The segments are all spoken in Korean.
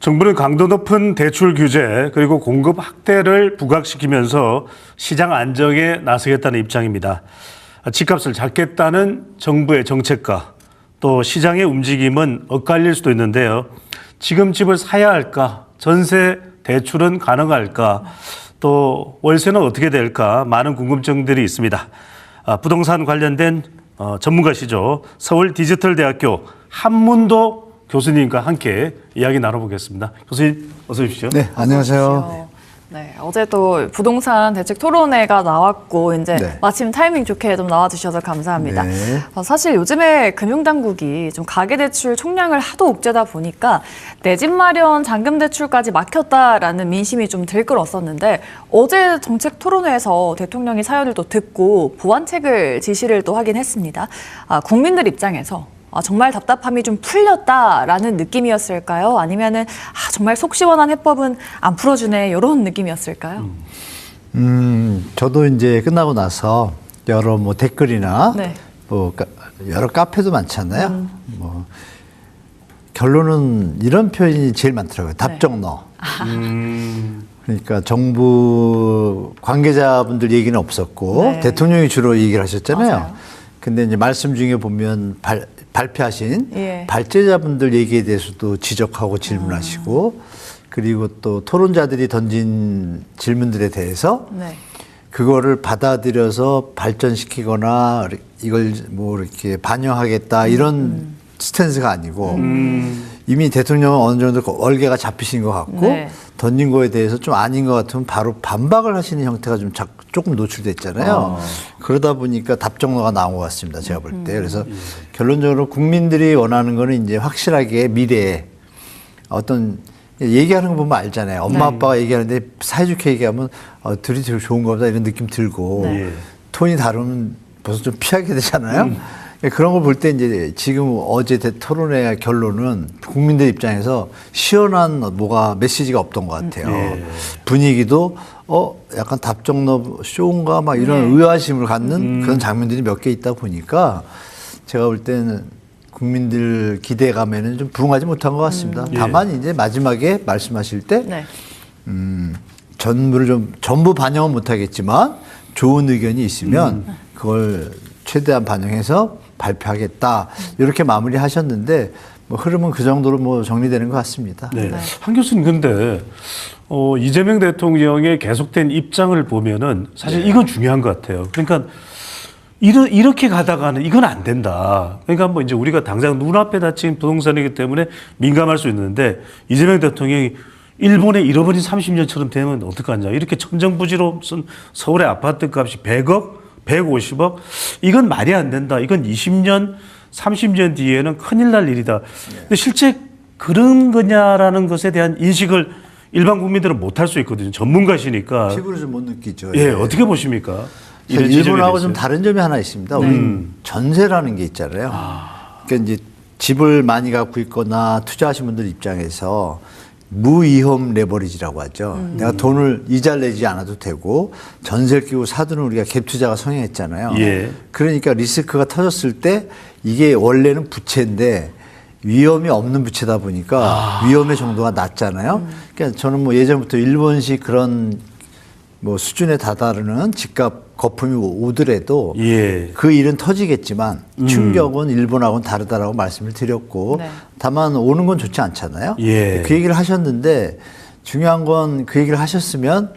정부는 강도 높은 대출 규제 그리고 공급 확대를 부각시키면서 시장 안정에 나서겠다는 입장입니다. 집값을 잡겠다는 정부의 정책과 또 시장의 움직임은 엇갈릴 수도 있는데요. 지금 집을 사야 할까? 전세 대출은 가능할까? 또 월세는 어떻게 될까? 많은 궁금증들이 있습니다. 부동산 관련된 전문가시죠. 서울디지털대학교 한문도 교수님과 함께 이야기 나눠보겠습니다. 교수님 어서 오십시오. 네, 안녕하세요. 네, 어제도 부동산 대책 토론회가 나왔고 이제 네. 마침 타이밍 좋게 좀 나와주셔서 감사합니다. 네. 사실 요즘에 금융당국이 좀 가계대출 총량을 하도 옥죄다 보니까 내 집 마련 잔금 대출까지 막혔다라는 민심이 좀 들끓었었는데 어제 정책 토론회에서 대통령이 사연을 또 듣고 보완책을 지시를 또 하긴 했습니다. 국민들 입장에서 정말 답답함이 좀 풀렸다라는 느낌이었을까요? 아니면은 정말 속 시원한 해법은 안 풀어주네 이런 느낌이었을까요? 저도 이제 끝나고 나서 여러 뭐 댓글이나 네. 뭐 여러 카페도 많잖아요. 뭐 결론은 이런 표현이 제일 많더라고요. 답정너. 그러니까 정부 관계자분들 얘기는 없었고 네. 대통령이 주로 얘기를 하셨잖아요. 맞아요. 근데 이제 말씀 중에 보면 발표하신 예. 발제자분들 얘기에 대해서도 지적하고 질문하시고 그리고 또 토론자들이 던진 질문들에 대해서 네. 그거를 받아들여서 발전시키거나 이걸 뭐 이렇게 반영하겠다 이런 스탠스가 아니고 이미 대통령은 어느 정도 얼개가 잡히신 것 같고 네. 던진 거에 대해서 좀 아닌 것 같으면 바로 반박을 하시는 형태가 좀 조금 노출됐잖아요. 그러다 보니까 답정너가 나온 것 같습니다. 제가 볼 때. 그래서 결론적으로 국민들이 원하는 거는 이제 확실하게 미래에 어떤 얘기하는 거 보면 알잖아요. 엄마 아빠가 얘기하는데 사이좋게 얘기하면 둘이 되게 좋은 거보다 이런 느낌 들고 네. 톤이 다르면 벌써 좀 피하게 되잖아요. 그런 걸 볼 때 이제 지금 어제 토론회 결론은 국민들 입장에서 시원한 뭐가 메시지가 없던 것 같아요. 분위기도 약간 답정너 쇼인가 막 이런 의아심을 갖는 그런 장면들이 몇 개 있다 보니까 제가 볼 때는 국민들 기대감에는 좀 부응하지 못한 것 같습니다. 다만 이제 마지막에 말씀하실 때 네. 전부를 좀 전부 반영은 못하겠지만 좋은 의견이 있으면 그걸 최대한 반영해서 발표하겠다 이렇게 마무리하셨는데 뭐 흐름은 그 정도로 뭐 정리되는 것 같습니다. 네. 한 교수님 근데 이재명 대통령의 계속된 입장을 보면은 사실 이건 중요한 것 같아요. 그러니까 이렇게 가다가는 이건 안 된다. 그러니까 뭐 이제 우리가 당장 눈앞에 닥친 부동산이기 때문에 민감할 수 있는데 이재명 대통령이 일본의 잃어버린 30년처럼 되면 어떡하냐. 이렇게 천정부지로 무슨 서울의 아파트 값이 100억, 150억? 이건 말이 안 된다. 이건 20년, 30년 뒤에는 큰일 날 일이다. 근데 실제 그런 거냐라는 것에 대한 인식을 일반 국민들은 못 할 수 있거든요. 전문가시니까. 피부로 좀 못 느끼죠. 예, 어떻게 보십니까? 일본하고 좀 다른 점이 하나 있습니다. 우리 전세라는 게 있잖아요. 그러니까 이제 집을 많이 갖고 있거나 투자하신 분들 입장에서 무위험 레버리지라고 하죠. 내가 돈을 이자를 내지 않아도 되고 전세를 끼고 사두는 우리가 갭 투자가 성행했잖아요. 예. 그러니까 리스크가 터졌을 때 이게 원래는 부채인데 위험이 없는 부채다 보니까 위험의 정도가 낮잖아요. 그러니까 저는 뭐 예전부터 일본식 그런 뭐 수준에 다다르는 집값 거품이 오더라도 예. 그 일은 터지겠지만 충격은 일본하고는 다르다라고 말씀을 드렸고 네. 다만 오는 건 좋지 않잖아요. 예. 그 얘기를 하셨는데 중요한 건 그 얘기를 하셨으면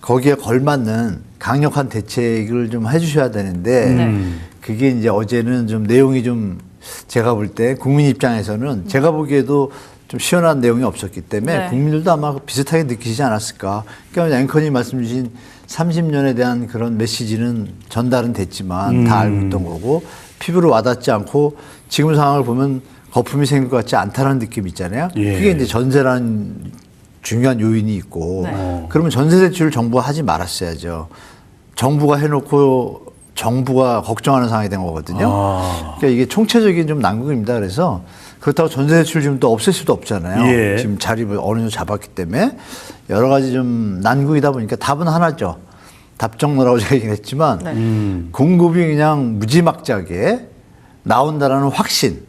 거기에 걸맞는 강력한 대책을 좀 해주셔야 되는데 그게 이제 어제는 좀 내용이 좀 제가 볼 때 국민 입장에서는 제가 보기에도 좀 시원한 내용이 없었기 때문에 네. 국민들도 아마 비슷하게 느끼시지 않았을까. 그러니까 앵커님 말씀 주신 30년에 대한 그런 메시지는 전달은 됐지만 다 알고 있던 거고 피부로 와닿지 않고 지금 상황을 보면 거품이 생길 것 같지 않다는 느낌이 있잖아요. 예. 그게 이제 전세라는 중요한 요인이 있고 네. 그러면 전세 대출을 정부가 하지 말았어야죠. 정부가 해놓고 정부가 걱정하는 상황이 된 거거든요. 그러니까 이게 총체적인 좀 난국입니다. 그래서 그렇다고 전세 대출 지금 또 없앨 수도 없잖아요. 예. 지금 자리를 어느 정도 잡았기 때문에 여러 가지 좀 난국이다 보니까 답은 하나죠. 답정너라고 제가 얘기를 했지만 공급이 그냥 무지막지하게 나온다라는 확신,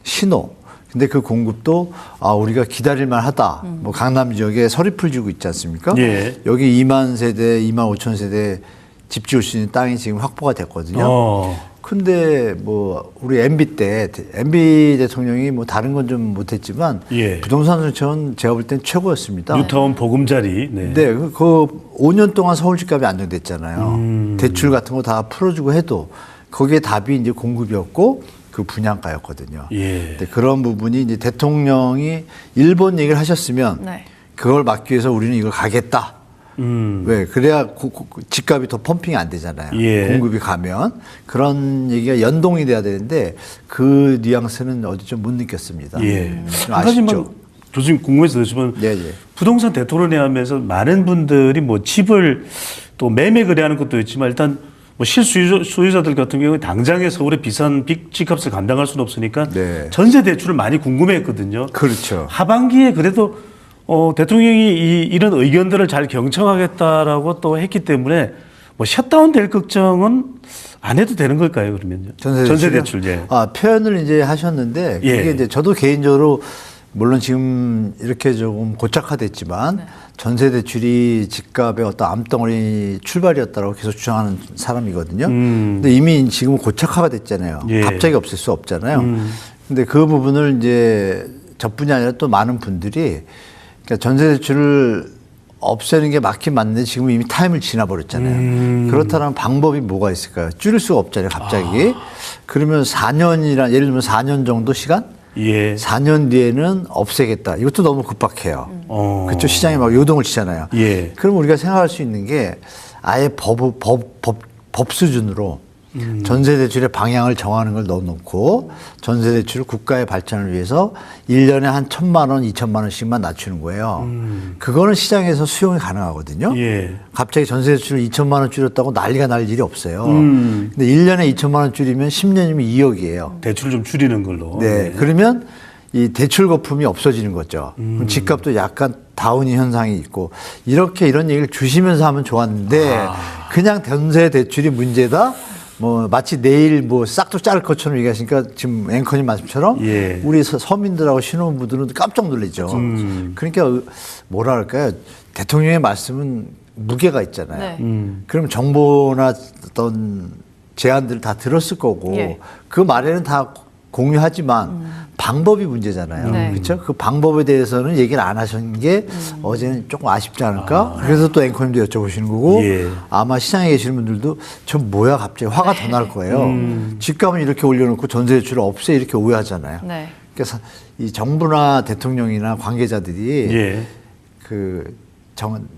신호. 근데 그 공급도 우리가 기다릴만 하다. 뭐 강남 지역에 서리풀 지구 있지 않습니까? 예. 여기 2만 세대, 2만 5천 세대 집 지을 수 있는 땅이 지금 확보가 됐거든요. 근데 뭐 우리 MB 때 MB 대통령이 뭐 다른 건 좀 못했지만 예. 부동산 정책은 제가 볼 땐 최고였습니다. 뉴타운 보금자리. 네. 네, 그 5년 동안 서울 집값이 안정됐잖아요. 대출 같은 거 다 풀어주고 해도 거기에 답이 이제 공급이었고 그 분양가였거든요. 예. 근데 그런 부분이 이제 대통령이 일본 얘기를 하셨으면 네. 그걸 막기 위해서 우리는 이걸 가겠다. 왜? 그래야 집값이 더 펌핑이 안 되잖아요. 예. 공급이 가면. 그런 얘기가 연동이 돼야 되는데 그 뉘앙스는 어디 좀 못 느꼈습니다. 예. 좀 한 가지만 아쉽죠. 교수님 궁금해서 여쭤보면 네, 네. 부동산 대토론회 하면서 많은 분들이 뭐 집을 또 매매 거래하는 것도 있지만 일단 뭐 실수요자들 같은 경우에 당장에 서울의 비싼 집값을 감당할 수는 없으니까 네. 전세 대출을 많이 궁금해했거든요. 그렇죠. 하반기에 그래도 대통령이 이런 의견들을 잘 경청하겠다라고 또 했기 때문에 뭐 셧다운 될 걱정은 안 해도 되는 걸까요, 그러면요? 전세 대출, 예. 표현을 이제 하셨는데 그게 예. 이제 저도 개인적으로 물론 지금 이렇게 조금 고착화됐지만 전세 대출이 집값의 어떤 암덩어리 출발이었다고 계속 주장하는 사람이거든요. 근데 이미 지금 고착화가 됐잖아요. 예. 갑자기 없앨 수 없잖아요. 근데 그 부분을 이제 저뿐이 아니라 또 많은 분들이 그러니까 전세 대출을 없애는 게 맞긴 맞는데 지금 이미 타임을 지나버렸잖아요. 그렇다면 방법이 뭐가 있을까요? 줄일 수가 없잖아요, 갑자기. 그러면 4년이란, 예를 들면 4년 정도 시간? 예. 4년 뒤에는 없애겠다. 이것도 너무 급박해요. 그쪽 시장이 막 요동을 치잖아요. 예. 그럼 우리가 생각할 수 있는 게 아예 법 수준으로 전세 대출의 방향을 정하는 걸 넣어놓고 전세 대출을 국가의 발전을 위해서 1년에 한 1,000만 원, 2,000만 원씩만 낮추는 거예요. 그거는 시장에서 수용이 가능하거든요. 예. 갑자기 전세 대출을 2,000만 원 줄였다고 난리가 날 일이 없어요. 근데 1년에 2,000만 원 줄이면 10년이면 2억이에요. 대출을 좀 줄이는 걸로. 네. 그러면 이 대출 거품이 없어지는 거죠. 그럼 집값도 약간 다운이 현상이 있고 이런 얘기를 주시면서 하면 좋았는데 그냥 전세 대출이 문제다. 뭐 마치 내일 뭐 싹도 자를 것처럼 얘기하시니까 지금 앵커님 말씀처럼 예. 우리 서민들하고 신혼부들은 깜짝 놀라죠. 그러니까 뭐라 할까요? 대통령의 말씀은 무게가 있잖아요. 네. 그럼 정보나 어떤 제안들을 다 들었을 거고 예. 그 말에는 다 공유하지만 방법이 문제잖아요. 네. 그렇죠? 그 방법에 대해서는 얘기를 안 하신 게 어제는 조금 아쉽지 않을까? 그래서 또 앵커님도 여쭤보시는 거고 예. 아마 시장에 계시는 분들도 저 뭐야 갑자기 화가 더 날 거예요. 집값은 이렇게 올려놓고 전세 대출을 없애 이렇게 오해하잖아요. 네. 그래서 이 정부나 대통령이나 관계자들이 예.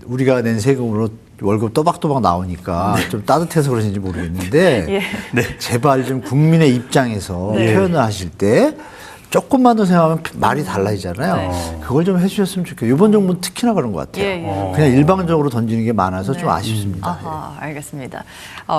우리가 낸 세금으로 월급 또박또박 나오니까 좀 따뜻해서 그러신지 모르겠는데 예. 제발 좀 국민의 입장에서 네. 표현을 하실 때 조금만 더 생각하면 말이 달라지잖아요. 네. 그걸 좀 해주셨으면 좋겠어요. 이번 정부는 특히나 그런 것 같아요. 예, 예. 그냥 일방적으로 던지는 게 많아서 네. 좀 아쉽습니다. 아하, 알겠습니다.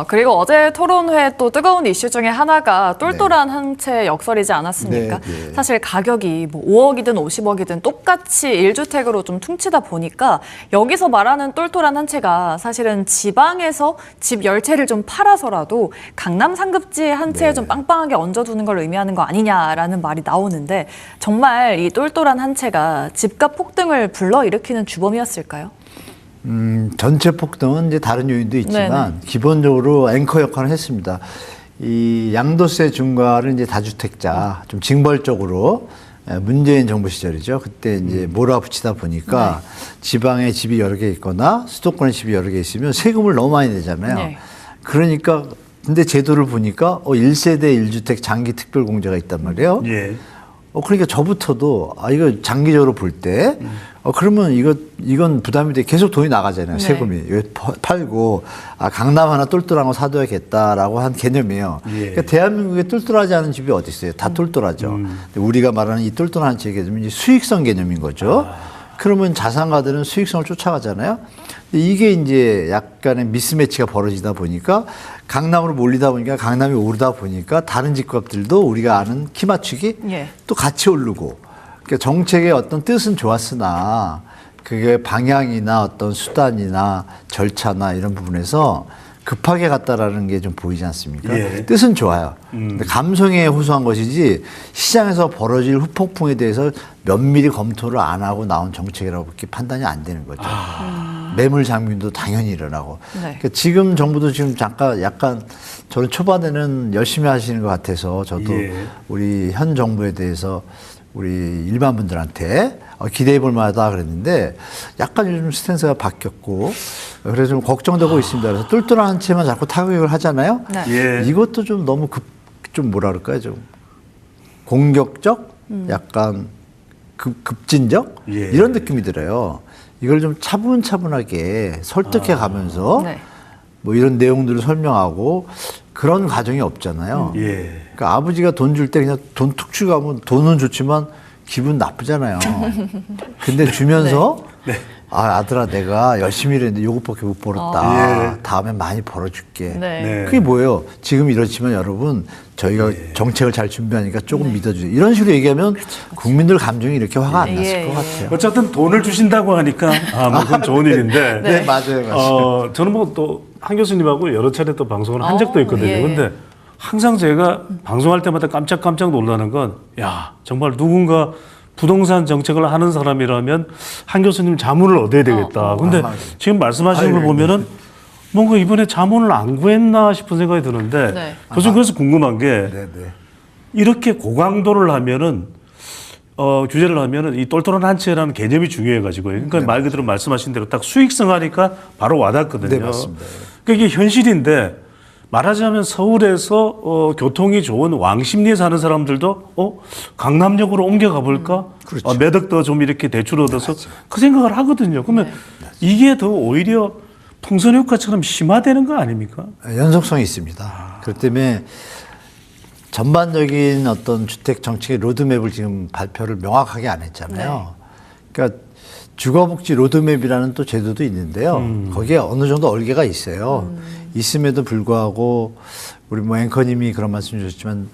그리고 어제 토론회 또 뜨거운 이슈 중에 하나가 똘똘한 한 채 역설이지 않았습니까? 네, 네. 사실 가격이 뭐 5억이든 50억이든 똑같이 1주택으로 좀 퉁치다 보니까 여기서 말하는 똘똘한 한 채가 사실은 지방에서 집 10채를 좀 팔아서라도 강남 상급지 한 채에 좀 빵빵하게 얹어두는 걸 의미하는 거 아니냐라는 말이 나오는데 정말 이 똘똘한 한 채가 집값 폭등을 불러일으키는 주범이었을까요? 전체 폭등은 이제 다른 요인도 있지만 기본적으로 앵커 역할을 했습니다. 이 양도세 중과를 이제 다주택자 좀 징벌적으로 문재인 정부 시절이죠. 그때 이제 몰아붙이다 보니까 지방에 집이 여러 개 있거나 수도권에 집이 여러 개 있으면 세금을 너무 많이 내잖아요. 네. 그러니까 근데 제도를 보니까 1세대 1주택 장기 특별공제가 있단 말이에요. 예. 그러니까 저부터도 이거 장기적으로 볼 때 그러면 이건 부담이 돼 계속 돈이 나가잖아요. 네. 세금이 팔고 강남 하나 똘똘한 거 사둬야겠다라고 한 개념이에요. 예. 그러니까 대한민국에 똘똘하지 않은 집이 어디 있어요? 다 똘똘하죠. 근데 우리가 말하는 이 똘똘한 집의 개념은 이제 수익성 개념인 거죠. 그러면 자산가들은 수익성을 쫓아가잖아요. 근데 이게 이제 약간의 미스매치가 벌어지다 보니까 강남으로 몰리다 보니까 강남이 오르다 보니까 다른 집값들도 우리가 아는 키 맞추기 예. 또 같이 오르고 그러니까 정책의 어떤 뜻은 좋았으나 그게 방향이나 어떤 수단이나 절차나 이런 부분에서 급하게 갔다라는 게 좀 보이지 않습니까? 예. 뜻은 좋아요. 근데 감성에 호소한 것이지 시장에서 벌어질 후폭풍에 대해서 면밀히 검토를 안 하고 나온 정책이라고밖에 판단이 안 되는 거죠. 매물 장민도 당연히 일어나고. 네. 그러니까 지금 정부도 지금 잠깐 약간 저는 초반에는 열심히 하시는 것 같아서 저도 예. 우리 현 정부에 대해서 우리 일반 분들한테 기대해 볼 만하다 그랬는데 약간 요즘 스탠스가 바뀌었고 그래서 좀 걱정되고 있습니다. 그래서 똘똘한 한 채만 자꾸 타격을 하잖아요. 네. 예. 이것도 좀 너무 좀 뭐라 그럴까요? 좀 공격적, 약간 급진적 예. 이런 느낌이 들어요. 이걸 좀 차분차분하게 설득해 가면서 네. 뭐 이런 내용들을 설명하고 그런 과정이 없잖아요. 예. 그러니까 아버지가 돈 줄 때 그냥 돈 툭 주고 하면 돈은 좋지만 기분 나쁘잖아요. 근데 주면서 네. 아, 아들아 내가 열심히 일했는데 요것밖에 못 벌었다. 다음에 많이 벌어줄게. 네. 네. 그게 뭐예요? 지금 이렇지만 여러분 저희가 정책을 잘 준비하니까 조금 믿어주세요. 이런 식으로 얘기하면 국민들 감정이 이렇게 화가 안 났을 것 같아요. 어쨌든 돈을 주신다고 하니까 뭐 그건 좋은 일인데. 네, 맞아요. 저는 뭐 또 한 교수님하고 여러 차례 또 방송을 한 적도 있거든요. 예. 근데 항상 제가 방송할 때마다 깜짝깜짝 놀라는 건, 야, 정말 누군가 부동산 정책을 하는 사람이라면 한 교수님 자문을 얻어야 되겠다. 근데 지금 말씀하시는 걸 보면은 뭔가 이번에 자문을 안 구했나 싶은 생각이 드는데, 네. 교수님 그래서 궁금한 게, 네. 이렇게 고강도를 하면은 규제를 하면은 이 똘똘한 한 채라는 개념이 중요해가지고요. 그러니까 말 그대로 말씀하신 대로 딱 수익성 하니까 바로 와닿거든요. 네, 맞습니다. 그러니까 이게 현실인데 말하자면 서울에서 교통이 좋은 왕십리에 사는 사람들도 강남역으로 옮겨가 볼까? 그렇죠. 몇 억 더 좀 이렇게 대출 얻어서 그 생각을 하거든요. 그러면 이게 더 오히려 풍선 효과처럼 심화되는 거 아닙니까? 연속성이 있습니다. 그렇기 때문에 전반적인 어떤 주택 정책의 로드맵을 지금 발표를 명확하게 안 했잖아요. 그러니까 주거복지 로드맵이라는 또 제도도 있는데요. 거기에 어느 정도 얼개가 있어요. 있음에도 불구하고 우리 뭐 앵커님이 그런 말씀 주셨지만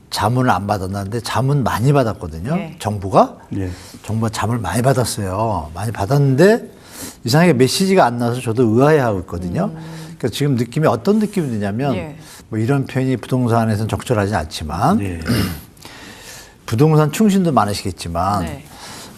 자문을 안 받았는데 자문 많이 받았거든요. 예. 정부가 자문을 많이 받았어요. 많이 받았는데 이상하게 메시지가 안 나서 저도 의아해하고 있거든요. 그러니까 지금 느낌이 어떤 느낌이 드냐면 예. 뭐 이런 표현이 부동산에서는 적절하지 않지만 예. 부동산 충신도 많으시겠지만 네.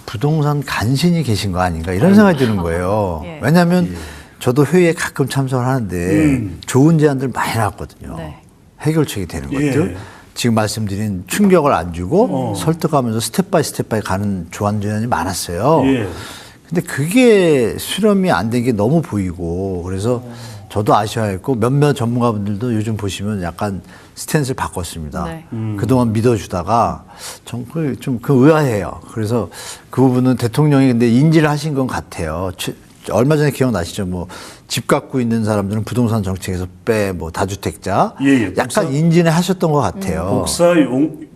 부동산 간신이 계신 거 아닌가 이런 생각이 드는 거예요. 예. 왜냐하면 저도 회의에 가끔 참석을 하는데 좋은 제안들 많이 나왔거든요. 네. 해결책이 되는 예. 것들. 지금 말씀드린 충격을 안 주고 설득하면서 스텝 바이 가는 조안 제안이 많았어요. 예. 근데 그게 수렴이 안 된 게 너무 보이고 그래서 저도 아쉬워했고 몇몇 전문가분들도 요즘 보시면 약간 스탠스를 바꿨습니다. 네. 그동안 믿어주다가 좀 의아해요. 그래서 그 부분은 대통령이 근데 인지를 하신 건 같아요. 얼마 전에 기억나시죠? 뭐 집 갖고 있는 사람들은 부동산 정책에서 뭐 다주택자 예. 약간 인지는 하셨던 것 같아요.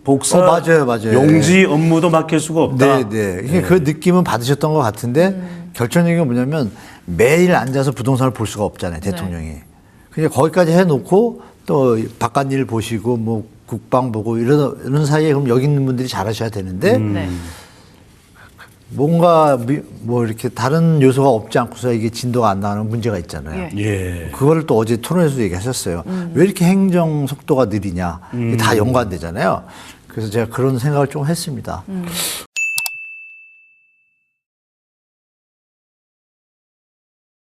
복사 맞아요. 용지 업무도 맡길 수가 없다. 네. 그러니까 그 느낌은 받으셨던 것 같은데 결정적인 건 뭐냐면 매일 앉아서 부동산을 볼 수가 없잖아요, 대통령이. 그냥 거기까지 해놓고 또 바깥 일 보시고 뭐 국방 보고 이런 사이에 그럼 여기 있는 분들이 잘하셔야 되는데 네. 뭔가 뭐 이렇게 다른 요소가 없지 않고서 이게 진도가 안 나가는 문제가 있잖아요. 예. 그거를 또 어제 토론에서도 얘기하셨어요. 왜 이렇게 행정 속도가 느리냐. 이게 다 연관되잖아요. 그래서 제가 그런 생각을 좀 했습니다.